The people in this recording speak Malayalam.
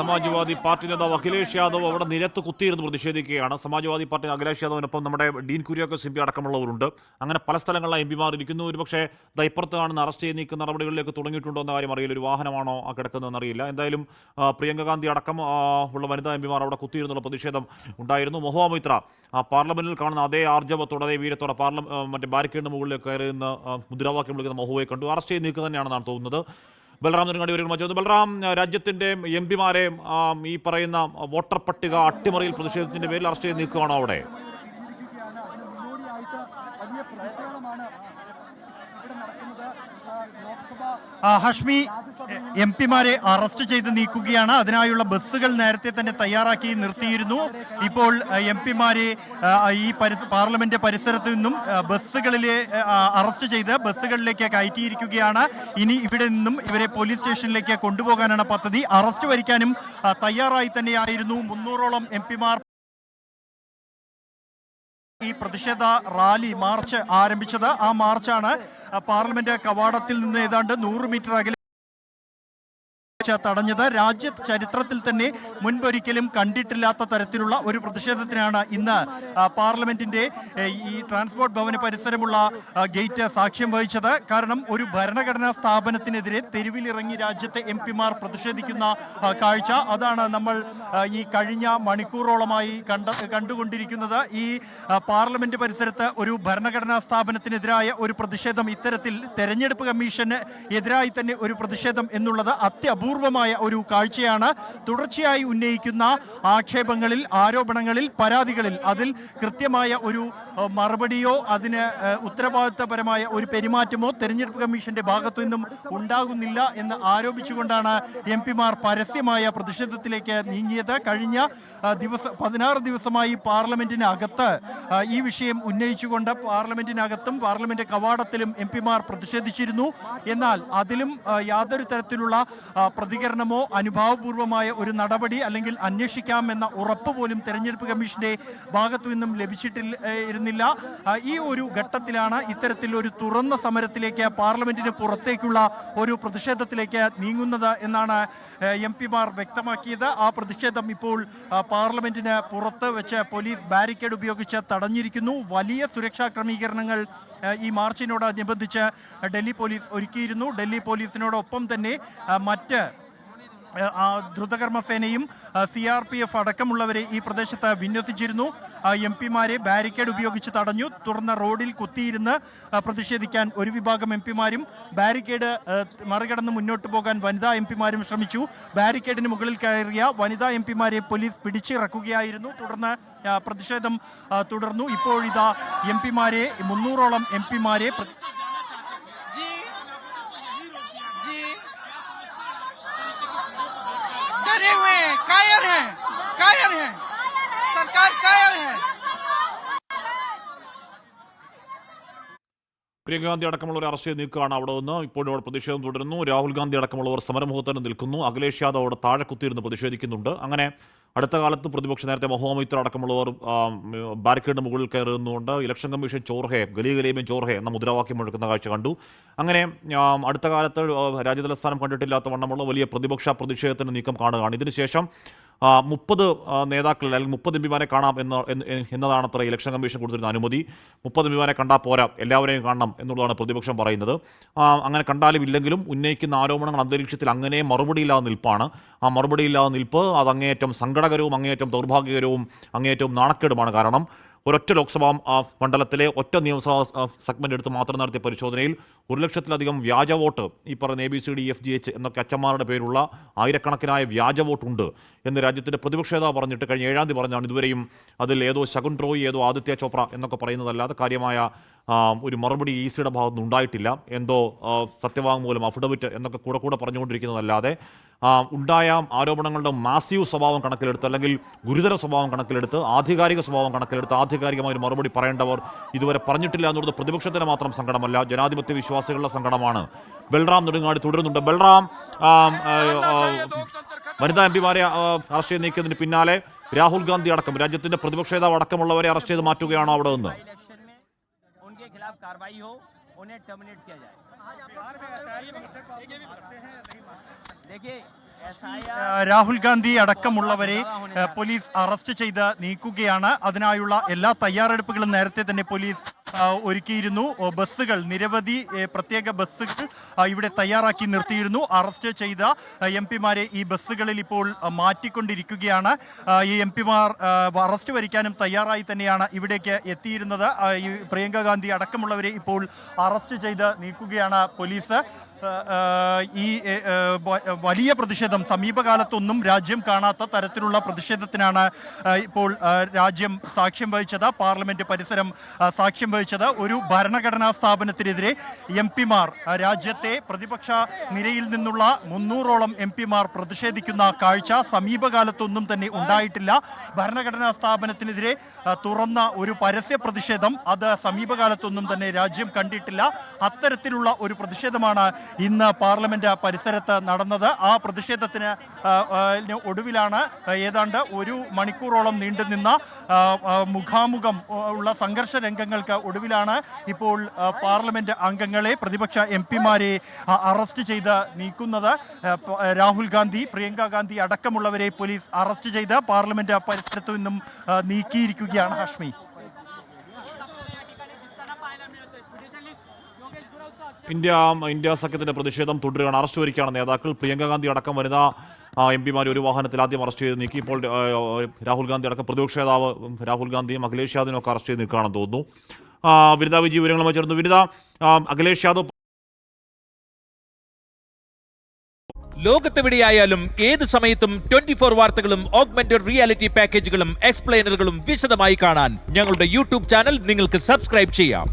സമാജ്വാദി പാർട്ടി നേതാവ് അഖിലേഷ് യാദവ് അവിടെ നിരത്ത് കുത്തിയിരുന്ന് പ്രതിഷേധിക്കുകയാണ്. സമാജ്വാദി പാർട്ടി അഖിലേഷ് യാദവിനൊപ്പം നമ്മുടെ ഡീൻ കുര്യാക്കോസ് എം പി അടക്കമുള്ളവരുണ്ട്. അങ്ങനെ പല സ്ഥലങ്ങളിലായി എം പിമാർ ഇരിക്കുന്നു. ഒരുപക്ഷെ ഇപ്പുറത്ത് കാണുന്ന അറസ്റ്റ് ചെയ്ത് നീക്കുന്ന നടപടികളിലേക്ക് തുടങ്ങിയിട്ടുണ്ടോ എന്ന കാര്യം അറിയില്ല. ഒരു വാഹനമാണോ ആ കിടക്കുന്നതെന്ന് അറിയില്ല. എന്തായാലും പ്രിയങ്ക ഗാന്ധി അടക്കം ഉള്ള വനിതാ എം പിമാർ അവിടെ കുത്തിയിരുന്നുള്ള പ്രതിഷേധം ഉണ്ടായിരുന്നു. മഹുവ മൊയ്ത്ര പാർലമെന്റിൽ കാണുന്ന അതേ ആർജവത്തോടെ അതേ വീരത്തോടെ മറ്റേ ബാരിക്കേഡിന് മുകളിലേക്ക് കയറി നിന്ന് മുദ്രാവാക്യം വിളിക്കുന്ന മഹുവയെ കണ്ടു. അറസ്റ്റ് ചെയ്ത് നീക്കുക തന്നെയാണെന്നാണ് തോന്നുന്നത്. ബൽറാം നെടുങ്ങാടി ഒരു മറ്റൊന്ന്. ബൽറാം, രാജ്യത്തിന്റെ എം പിമാരെ ഈ പറയുന്ന വോട്ടർ പട്ടിക അട്ടിമറിയിൽ പ്രതിഷേധത്തിന്റെ പേരിൽ അറസ്റ്റ് ചെയ്ത് നീക്കുകയാണോ അവിടെ? ഹഷ്മി, എം പിമാരെ അറസ്റ്റ് ചെയ്ത് നീക്കുകയാണ്. അതിനായുള്ള ബസ്സുകൾ നേരത്തെ തന്നെ തയ്യാറാക്കി നിർത്തിയിരുന്നു. ഇപ്പോൾ എം പിമാരെ ഈ പാർലമെന്റ് പരിസരത്ത് നിന്നും ബസ്സുകളിലെ അറസ്റ്റ് ചെയ്ത് ബസ്സുകളിലേക്ക് കയറ്റിയിരിക്കുകയാണ്. ഇനി ഇവിടെ നിന്നും ഇവരെ പോലീസ് സ്റ്റേഷനിലേക്ക് കൊണ്ടുപോകാനാണ് പദ്ധതി. അറസ്റ്റ് വരിക്കാനും തയ്യാറായി തന്നെയായിരുന്നു 300ഓളം എം പിമാർ ഈ പ്രതിഷേധ റാലി മാർച്ച് ആരംഭിച്ചത്. ആ മാർച്ചാണ് പാർലമെന്റ് കവാടത്തിൽ നിന്ന് ഏതാണ്ട് 100 മീറ്റർ അകലെ തടഞ്ഞത്. രാജ്യ ചരിത്രത്തിൽ തന്നെ മുൻപൊരിക്കലും കണ്ടിട്ടില്ലാത്ത തരത്തിലുള്ള ഒരു പ്രതിഷേധത്തിനാണ് ഇന്ന് പാർലമെന്റിന്റെ ഈ ട്രാൻസ്പോർട്ട് ഭവന് പരിസരമുള്ള ഗേറ്റ് സാക്ഷ്യം വഹിച്ചത്. കാരണം ഒരു ഭരണഘടനാ സ്ഥാപനത്തിനെതിരെ തെരുവിലിറങ്ങി രാജ്യത്തെ എം പിമാർ പ്രതിഷേധിക്കുന്ന കാഴ്ച, അതാണ് നമ്മൾ ഈ കഴിഞ്ഞ മണിക്കൂറോളമായി കണ്ടുകൊണ്ടിരിക്കുന്നത്. ഈ പാർലമെന്റ് പരിസരത്ത് ഒരു ഭരണഘടനാ സ്ഥാപനത്തിനെതിരായ ഒരു പ്രതിഷേധം, ഇത്തരത്തിൽ തെരഞ്ഞെടുപ്പ് കമ്മീഷന് എതിരായി തന്നെ ഒരു പ്രതിഷേധം എന്നുള്ളത് അത്യപൂർവമായ ഒരു കാഴ്ചയാണ്. തുടർച്ചയായി ഉന്നയിക്കുന്ന ആക്ഷേപങ്ങളിൽ, ആരോപണങ്ങളിൽ, പരാതികളിൽ അതിൽ കൃത്യമായ ഒരു മറുപടിയോ അതിന് ഉത്തരവാദിത്തപരമായ ഒരു പെരുമാറ്റമോ തെരഞ്ഞെടുപ്പ് കമ്മീഷന്റെ ഭാഗത്തു നിന്നും ഉണ്ടാകുന്നില്ല എന്ന് ആരോപിച്ചുകൊണ്ടാണ് എം പിമാർ പരസ്യമായ പ്രതിഷേധത്തിലേക്ക് നീങ്ങിയത്. കഴിഞ്ഞ 16 ദിവസമായി പാർലമെന്റിനകത്ത് ഈ വിഷയം ഉന്നയിച്ചുകൊണ്ട് പാർലമെന്റിനകത്തും പാർലമെന്റ് കവാടത്തിലും എം പിമാർ പ്രതിഷേധിച്ചിരുന്നു. എന്നാൽ അതിലും യാതൊരു തരത്തിലുള്ള പ്രതികരണമോ അനുഭാവപൂർവമായ ഒരു നടപടി അല്ലെങ്കിൽ അന്വേഷിക്കാമെന്ന ഉറപ്പ് പോലും തെരഞ്ഞെടുപ്പ് കമ്മീഷന്റെ ഭാഗത്തു നിന്നും ലഭിച്ചിട്ടിരുന്നില്ല. ഈ ഒരു ഘട്ടത്തിലാണ് ഇത്തരത്തിൽ ഒരു തുറന്ന സമരത്തിലേക്ക്, പാർലമെന്റിന് പുറത്തേക്കുള്ള ഒരു പ്രതിഷേധത്തിലേക്ക് നീങ്ങുന്നത് എന്നാണ് എം പിമാർ വ്യക്തമാക്കിയത്. ആ പ്രതിഷേധം ഇപ്പോൾ പാർലമെന്റിന് പുറത്ത് വെച്ച് പോലീസ് ബാരിക്കേഡ് ഉപയോഗിച്ച് തടഞ്ഞിരിക്കുന്നു. വലിയ സുരക്ഷാ ക്രമീകരണങ്ങൾ ഈ മാർച്ചിനോടനുബന്ധിച്ച് ഡൽഹി പോലീസ് ഒരുക്കിയിരുന്നു. ഡൽഹി പോലീസിനോടൊപ്പം തന്നെ മറ്റ് ദ്രുതകർമ്മസേനയും CRPF അടക്കമുള്ളവരെ ഈ പ്രദേശത്ത് വിന്യസിച്ചിരുന്നു. എം പിമാരെ ബാരിക്കേഡ് ഉപയോഗിച്ച് തടഞ്ഞു. തുടർന്ന് റോഡിൽ കുത്തിയിരുന്ന് പ്രതിഷേധിക്കാൻ ഒരു വിഭാഗം എം പിമാരും, ബാരിക്കേഡ് മറികടന്ന് മുന്നോട്ട് പോകാൻ വനിതാ എം പിമാരും ശ്രമിച്ചു. ബാരിക്കേഡിന് മുകളിൽ കയറിയ വനിതാ എം പിമാരെ പോലീസ് പിടിച്ചിറക്കുകയായിരുന്നു. തുടർന്ന് പ്രതിഷേധം തുടർന്നു. ഇപ്പോഴിതാ എം പിമാരെ 300ഓളം എം പിമാരെ कायर है सरकार कायर है. പ്രിയങ്ക ഗാന്ധി അടക്കമുള്ളവരെ അറസ്റ്റ് ചെയ്ത് നീക്കുകയാണ് അവിടെ നിന്ന്. ഇപ്പോഴും അവിടെ പ്രതിഷേധം തുടരുന്നു. രാഹുൽ ഗാന്ധി അടക്കമുള്ളവർ സമരമുഖത്തിന് നിൽക്കുന്നു. അഖിലേഷ് യാദവ് അവിടെ താഴെ കുത്തിയിരുന്ന് പ്രതിഷേധിക്കുന്നുണ്ട്. അങ്ങനെ അടുത്ത കാലത്ത് പ്രതിപക്ഷ നേരത്തെ മഹുവ മൊയ്ത്ര അടക്കമുള്ളവർ ബാരിക്കേഡിന് മുകളിൽ കയറുന്നുകൊണ്ട് ഇലക്ഷൻ കമ്മീഷൻ ചോർഹെ, ഗലി ഗലിയുമേ ചോർഹെ എന്ന മുദ്രാവാക്യം മുഴക്കുന്ന കാഴ്ച കണ്ടു. അങ്ങനെ അടുത്ത കാലത്ത് രാജ്യതലസ്ഥാനം കണ്ടിട്ടില്ലാത്ത വണ്ണമുള്ള വലിയ പ്രതിപക്ഷ പ്രതിഷേധത്തിന് നീക്കം കാണുകയാണ്. ഇതിനുശേഷം 30 നേതാക്കൾ അല്ലെങ്കിൽ 30 എം പിമാരെ കാണാം എന്നതാണ് അത്ര ഇലക്ഷൻ കമ്മീഷൻ കൊടുത്തിരുന്ന അനുമതി. 30 എം പിമാരെ കണ്ടാൽ പോരാ, എല്ലാവരെയും കാണണം എന്നുള്ളതാണ് പ്രതിപക്ഷം പറയുന്നത്. അങ്ങനെ കണ്ടാലും ഇല്ലെങ്കിലും ഉന്നയിക്കുന്ന ആരോപണങ്ങൾ അന്തരീക്ഷത്തിൽ അങ്ങനെ മറുപടിയില്ലാതെ നിൽപ്പാണ്. ആ മറുപടിയില്ലാതെ നിൽപ്പ് അത് അങ്ങേയറ്റം സങ്കടകരവും അങ്ങേയറ്റം ദൗർഭാഗ്യകരവും അങ്ങേയറ്റവും നാണക്കേടുമാണ്. കാരണം ഒരൊറ്റ ലോക്സഭാ മണ്ഡലത്തിലെ ഒറ്റ നിയമസഭാ സെഗ്മെന്റ് എടുത്ത് മാത്രം നടത്തിയ പരിശോധനയിൽ 1,00,000-ലധികം വ്യാജ വോട്ട്, ഈ പറയുന്ന ABCD FGH എന്നൊക്കെ അച്ഛന്മാരുടെ പേരുള്ള ആയിരക്കണക്കിനായ വ്യാജ വോട്ടുണ്ട് എന്ന് രാജ്യത്തിൻ്റെ പ്രതിപക്ഷ നേതാവ് പറഞ്ഞിട്ട് കഴിഞ്ഞ 7-ാം തീയതി പറഞ്ഞാണ്. ഇതുവരെയും അതിൽ ഏതോ ശകുൻ റോയ്, ഏതോ ആദിത്യ ചോപ്ര എന്നൊക്കെ പറയുന്നതല്ലാതെ കാര്യമായ ഒരു മറുപടി ECയുടെ ഭാഗത്തുനിന്ന് ഉണ്ടായിട്ടില്ല. എന്തോ സത്യവാങ്മൂലം, അഫിഡവിറ്റ് എന്നൊക്കെ കൂടെ പറഞ്ഞുകൊണ്ടിരിക്കുന്നതല്ലാതെ ഉണ്ടായ ആരോപണങ്ങളുടെ മാസീവ് സ്വഭാവം കണക്കിലെടുത്ത് അല്ലെങ്കിൽ ഗുരുതര സ്വഭാവം കണക്കിലെടുത്ത് ആധികാരിക സ്വഭാവം കണക്കിലെടുത്ത് ആധികാരികമായ ഒരു മറുപടി പറയേണ്ടവർ ഇതുവരെ പറഞ്ഞിട്ടില്ല എന്നുള്ളത് പ്രതിപക്ഷത്തിന് മാത്രം സങ്കടമല്ല, ജനാധിപത്യ വിശ്വാസികളുടെ സങ്കടമാണ്. ബൽറാം നെടുങ്ങാടി തുടരുന്നുണ്ട്. ബൽറാം, വനിതാ എം പിമാരെ അറസ്റ്റ് ചെയ്ത് നീക്കിയതിന് പിന്നാലെ രാഹുൽ ഗാന്ധി അടക്കം രാജ്യത്തിന്റെ പ്രതിപക്ഷ നേതാവ് അടക്കമുള്ളവരെ അറസ്റ്റ് ചെയ്ത് മാറ്റുകയാണോ അവിടെ നിന്ന്? कार्रवाई हो, उन्हें टर्मिनेट किया जाए. देखिए രാഹുൽ ഗാന്ധി അടക്കമുള്ളവരെ പോലീസ് അറസ്റ്റ് ചെയ്ത് നീക്കുകയാണ്. അതിനായുള്ള എല്ലാ തയ്യാറെടുപ്പുകളും നേരത്തെ തന്നെ പോലീസ് ഒരുക്കിയിരുന്നു. ബസ്സുകൾ, നിരവധി പ്രത്യേക ബസ്സുകൾ ഇവിടെ തയ്യാറാക്കി നിർത്തിയിരുന്നു. അറസ്റ്റ് ചെയ്ത എംപിമാരെ ഈ ബസ്സുകളിൽ ഇപ്പോൾ മാറ്റിക്കൊണ്ടിരിക്കുകയാണ്. ഈ എംപിമാർ അറസ്റ്റ് വരിക്കാനും തയ്യാറായി തന്നെയാണ് ഇവിടേക്ക് എത്തിയിരുന്നത്. ഈ പ്രിയങ്ക ഗാന്ധി അടക്കമുള്ളവരെ ഇപ്പോൾ അറസ്റ്റ് ചെയ്ത് നീക്കുകയാണ് പോലീസ്. ഈ വലിയ പ്രതിഷേധം, സമീപകാലത്തൊന്നും രാജ്യം കാണാത്ത തരത്തിലുള്ള പ്രതിഷേധത്തിനാണ് ഇപ്പോൾ രാജ്യം സാക്ഷ്യം വഹിച്ചത്. പാർലമെന്റ് പരിസരം സാക്ഷ്യം വഹിച്ചത്. ഒരു ഭരണഘടനാ സ്ഥാപനത്തിനെതിരെ എംപിമാർ, രാജ്യത്തെ പ്രതിപക്ഷ നിരയിൽ നിന്നുള്ള 300ഓളം എംപിമാർ പ്രതിഷേധിക്കുന്ന കാഴ്ച സമീപകാലത്തൊന്നും തന്നെ ഉണ്ടായിട്ടില്ല. ഭരണഘടനാ സ്ഥാപനത്തിനെതിരെ തുറന്ന ഒരു പരസ്യ പ്രതിഷേധം അത് സമീപകാലത്തൊന്നും തന്നെ രാജ്യം കണ്ടിട്ടില്ല. അത്തരത്തിലുള്ള ഒരു പ്രതിഷേധമാണ് ഇന്ന് പാർലമെന്റ് പരിസരത്ത് നടന്നത്. ആ പ്രതിഷേധത്തിന് ഒടുവിലാണ് ഏതാണ്ട് 1 മണിക്കൂറോളം നീണ്ടുനിന്ന മുഖാമുഖം ഉള്ള സംഘർഷ രംഗങ്ങൾക്ക് ഒടുവിലാണ് ഇപ്പോൾ പാർലമെന്റ് അംഗങ്ങളെ, പ്രതിപക്ഷ എംപിമാരെ അറസ്റ്റ് ചെയ്ത് നീക്കുന്നത്. രാഹുൽ ഗാന്ധി, പ്രിയങ്ക ഗാന്ധി അടക്കമുള്ളവരെ പോലീസ് അറസ്റ്റ് ചെയ്ത് പാർലമെന്റ് പരിസരത്തു നിന്നും നീക്കിയിരിക്കുകയാണ്. ഹാഷ്മി, ഇന്ത്യ സഖ്യത്തിന്റെ പ്രതിഷേധം തുടരുകയാണ്. അറസ്റ്റ് വരികയാണ് നേതാക്കൾ. പ്രിയങ്ക ഗാന്ധി അടക്കം വനിതാ എംപിമാർ ഒരു വാഹനത്തിൽ ആദ്യം അറസ്റ്റ് ചെയ്ത് നീക്കി. ഇപ്പോൾ രാഹുൽ ഗാന്ധി അടക്കം പ്രതിപക്ഷ നേതാവ് രാഹുൽ ഗാന്ധിയും അഖിലേഷ് യാദവിനും ഒക്കെ അറസ്റ്റ് ചെയ്ത് നിൽക്കുകയാണെന്ന് തോന്നുന്നു. വിനിത വിജി വിവരങ്ങളുമായി ചേർന്നു. വിനിത, അഖിലേഷ് യാദവ് ലോകത്തെവിടെയായാലും ഏത് സമയത്തും 24 വാർത്തകളും ഓഗ്മെന്റഡ് റിയാലിറ്റി പാക്കേജുകളും എക്സ്പ്ലെയിനറുകളും വിശദമായി കാണാൻ ഞങ്ങളുടെ യൂട്യൂബ് ചാനൽ നിങ്ങൾക്ക് സബ്സ്ക്രൈബ് ചെയ്യാം.